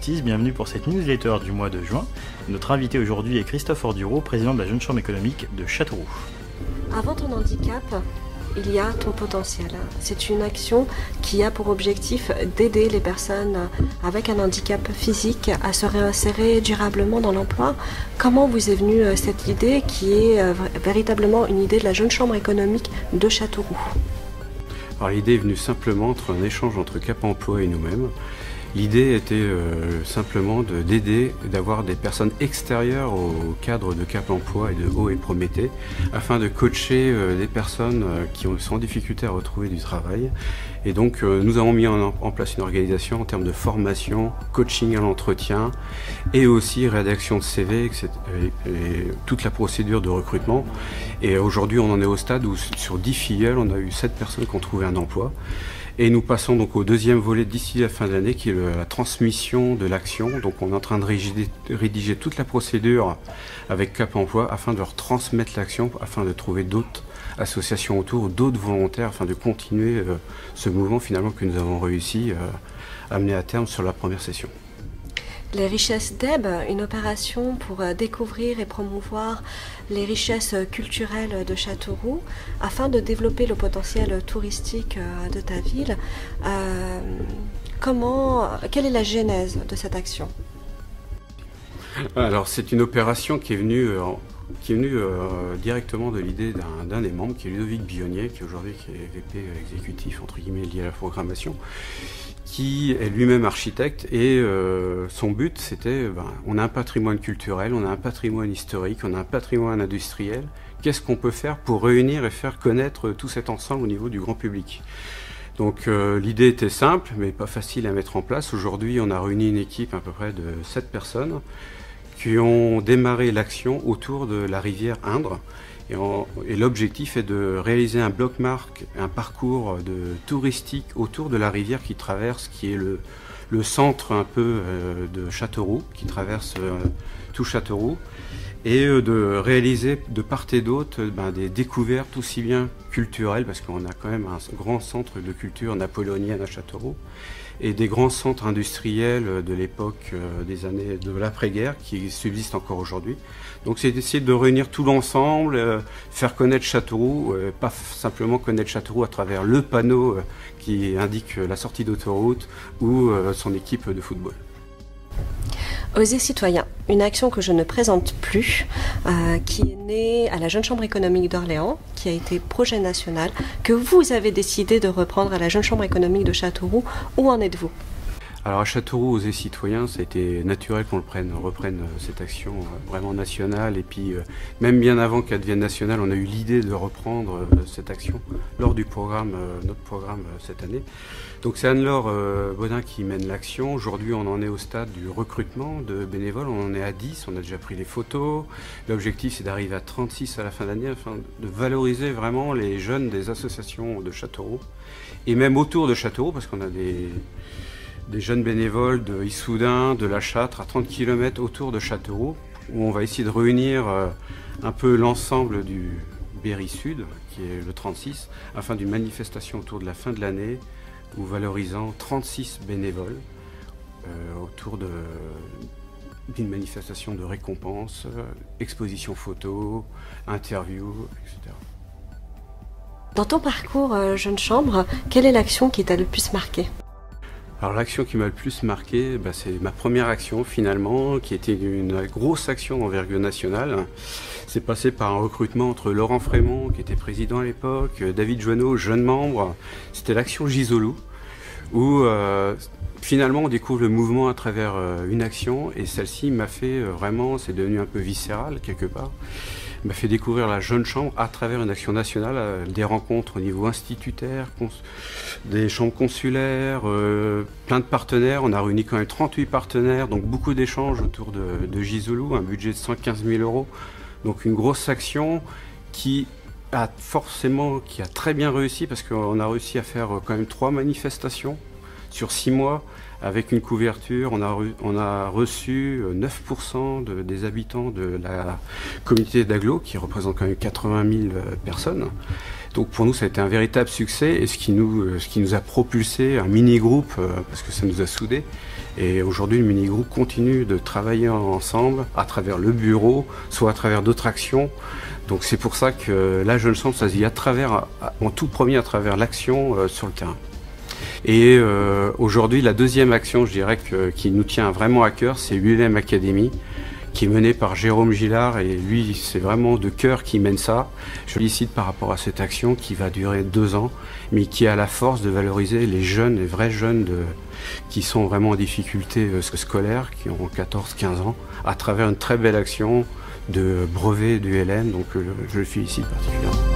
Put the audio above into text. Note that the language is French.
Justice, bienvenue pour cette newsletter du mois de juin. Notre invité aujourd'hui est Christophe Ordureau, président de la Jeune Chambre économique de Châteauroux. Avant ton handicap, il y a ton potentiel. C'est une action qui a pour objectif d'aider les personnes avec un handicap physique à se réinsérer durablement dans l'emploi. Comment vous est venue cette idée qui est véritablement une idée de la Jeune Chambre économique de Châteauroux? Alors, l'idée est venue simplement entre un échange entre Cap Emploi et nous-mêmes. L'idée était simplement d'aider, d'avoir des personnes extérieures au cadre de Cap Emploi et de Haut et Prométhée, afin de coacher des personnes qui sont en difficulté à retrouver du travail. Et donc nous avons mis en place une organisation en termes de formation, coaching à l'entretien et aussi rédaction de CV, etc., et toute la procédure de recrutement. Et aujourd'hui on en est au stade où sur 10 filleuls, on a eu 7 personnes qui ont trouvé un emploi. Et nous passons donc au deuxième volet d'ici la fin de l'année qui est la transmission de l'action. Donc on est en train de rédiger toute la procédure avec Cap Emploi afin de leur transmettre l'action, afin de trouver d'autres associations autour, d'autres volontaires, afin de continuer ce mouvement finalement que nous avons réussi à amener à terme sur la première session. Les richesses d'Eb, une opération pour découvrir et promouvoir les richesses culturelles de Châteauroux afin de développer le potentiel touristique de ta ville. Quelle est la genèse de cette action? Alors c'est une opération qui est venue directement de l'idée d'un des membres, qui est Ludovic Bionnier, qui aujourd'hui est VP exécutif entre guillemets lié à la programmation, qui est lui-même architecte et son but c'était, on a un patrimoine culturel, on a un patrimoine historique, on a un patrimoine industriel, qu'est-ce qu'on peut faire pour réunir et faire connaître tout cet ensemble au niveau du grand public? Donc l'idée était simple mais pas facile à mettre en place. Aujourd'hui on a réuni une équipe à peu près de 7 personnes qui ont démarré l'action autour de la rivière Indre. Et l'objectif est de réaliser un bloc-marque, un parcours touristique autour de la rivière qui traverse, qui est le centre un peu de Châteauroux, qui traverse tout Châteauroux, et de réaliser de part et d'autre des découvertes aussi bien culturelles, parce qu'on a quand même un grand centre de culture napoléonienne à Châteauroux, et des grands centres industriels de l'époque des années de l'après-guerre qui subsistent encore aujourd'hui. Donc c'est d'essayer de réunir tout l'ensemble, faire connaître Châteauroux, pas simplement connaître Châteauroux à travers le panneau qui indique la sortie d'autoroute ou son équipe de football. Oser citoyen, une action que je ne présente plus, qui est née à la Jeune Chambre économique d'Orléans, qui a été projet national, que vous avez décidé de reprendre à la Jeune Chambre économique de Châteauroux. Où en êtes-vous? Alors à Châteauroux, Oser citoyen, ça a été naturel qu'on reprenne cette action vraiment nationale. Et puis même bien avant qu'elle devienne nationale, on a eu l'idée de reprendre cette action lors du programme, notre programme cette année. Donc c'est Anne-Laure Baudin qui mène l'action. Aujourd'hui on en est au stade du recrutement de bénévoles, on en est à 10, on a déjà pris les photos. L'objectif c'est d'arriver à 36 à la fin de l'année afin de valoriser vraiment les jeunes des associations de Châteauroux. Et même autour de Châteauroux, parce qu'on a des jeunes bénévoles de Issoudun, de La Châtre, à 30 km autour de Châteauroux, où on va essayer de réunir un peu l'ensemble du Berry Sud, qui est le 36, afin d'une manifestation autour de la fin de l'année, ou valorisant 36 bénévoles autour d'une manifestation de récompense, exposition photo, interview, etc. Dans ton parcours Jeune Chambre, quelle est l'action qui t'a le plus marqué? Alors l'action qui m'a le plus marqué, c'est ma première action finalement, qui était une grosse action d'envergure nationale. C'est passé par un recrutement entre Laurent Frémont, qui était président à l'époque, David Joanneau, jeune membre. C'était l'action Gisolou, où finalement on découvre le mouvement à travers une action, et celle-ci m'a fait vraiment, c'est devenu un peu viscéral quelque part, m'a fait découvrir la Jeune Chambre à travers une action nationale, des rencontres au niveau institutaire, des chambres consulaires, plein de partenaires. On a réuni quand même 38 partenaires, donc beaucoup d'échanges autour de Gisolou, un budget de 115 000 €. Donc une grosse action qui a très bien réussi, parce qu'on a réussi à faire quand même 3 manifestations sur 6 mois, avec une couverture. On a reçu 9% des habitants de la communauté d'Aglo, qui représente quand même 80 000 personnes. Donc pour nous, ça a été un véritable succès et ce qui nous a propulsé un mini-groupe, parce que ça nous a soudés. Et aujourd'hui, le mini-groupe continue de travailler ensemble à travers le bureau, soit à travers d'autres actions. Donc c'est pour ça que la Jeune Chambre, ça se vit en tout premier à travers l'action sur le terrain. Et aujourd'hui, la deuxième action, je dirais, qui nous tient vraiment à cœur, c'est ULM Academy, qui est menée par Jérôme Gillard, et lui, c'est vraiment de cœur qui mène ça. Je félicite par rapport à cette action qui va durer 2 ans, mais qui a la force de valoriser les jeunes, les vrais jeunes qui sont vraiment en difficulté scolaire, qui ont 14-15 ans, à travers une très belle action de brevet du LM, donc je le félicite particulièrement.